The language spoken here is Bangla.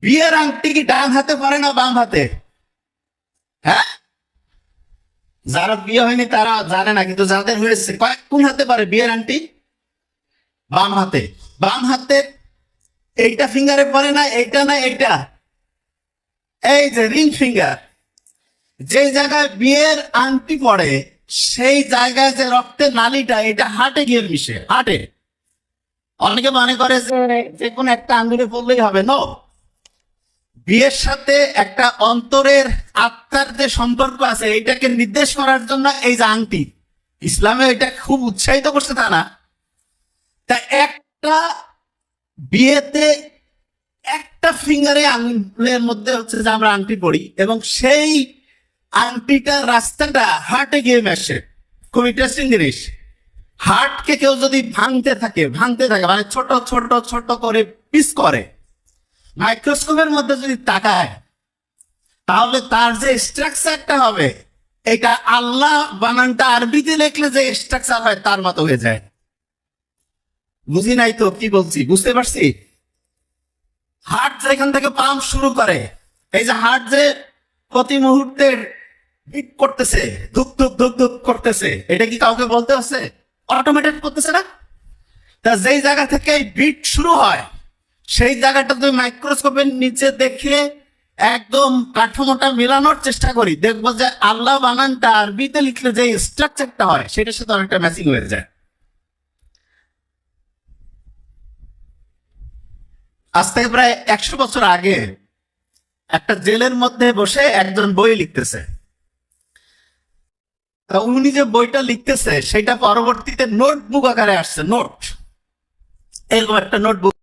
বিয়ের আংটি কি ডান হাতে পরে না বাম হাতে? হ্যাঁ, যারা বিয়ে হয়নি তারা জানে না, কিন্তু যাদের হয়েছে কোন হাতে পারে বিয়ের আংটি? বাম হাতে। বাম হাতে এইটা ফিঙ্গারে পরে না, এইটা না এইটা, এই যে রিং ফিঙ্গার, যে জায়গায় বিয়ের আংটি পড়ে সেই জায়গায় যে রক্তের নালীটা, এটা হার্টে গিয়ে মিশে, হার্টে। অনেকে মনে করে যে কোনো একটা আঙ্গুলে পড়লেই হবে, নো। বিয়ের সাথে একটা অন্তরের আত্মার যে সম্পর্ক আছে, এটাকে নির্দেশ করার জন্য এই যে আংটি, ইসলামে এটা খুব উৎসাহিত করছে তা না। তা একটা বিয়েতে একটা ফিঙ্গারে আঙ্গুলের মধ্যে হচ্ছে যে আমরা আংটি পড়ি, এবং সেই আংটিটার রাস্তাটা হার্টে গিয়ে মেশে। খুব ইন্টারেস্টিং জিনিস। হার্টকে কেউ যদি ভাঙতে থাকে মানে ছোট ছোট ছোট করে পিস করে, মাইক্রোস্কোপের মধ্যে যদি তাকায়, তাহলে তার যে স্ট্রাকচারটা হবে, এটা আল্লাহ বানানটা আরবিতে লিখলে যে স্ট্রাকচার হয় তার মতো হয়ে যায়। বুঝি নাই তো কি বলছি? বুঝতে পারছি? হার্ট যেখান থেকে পাম্প শুরু করে, এই যে হার্ট যে প্রতি মুহূর্তে বিট করতেছে, ধুক ধুক ধুক ধুক করতেছে, এটা কি কাউকে বলতে হচ্ছে? অটোমেটিক করতেছে না? তা যেই জায়গা থেকে বিট শুরু হয়, সেই জায়গাটা তুমি মাইক্রোস্কোপের নিচে দেখে একদম কাঠামোটা মেলানোর চেষ্টা করি, দেখবো যে আল্লাহ বানানটা আরবিতে লিখলে যে স্ট্রাকচারটা হয় সেটার সাথে অনেকটা ম্যাচিং হয়ে যায়। আজ থেকে প্রায় 100 বছর আগে একটা জেলের মধ্যে বসে একজন বই লিখতেছে। তা উনি যে বইটা লিখতেছে সেটা পরবর্তীতে নোটবুক আকারে আসছে, নোট, এরকম একটা নোটবুক।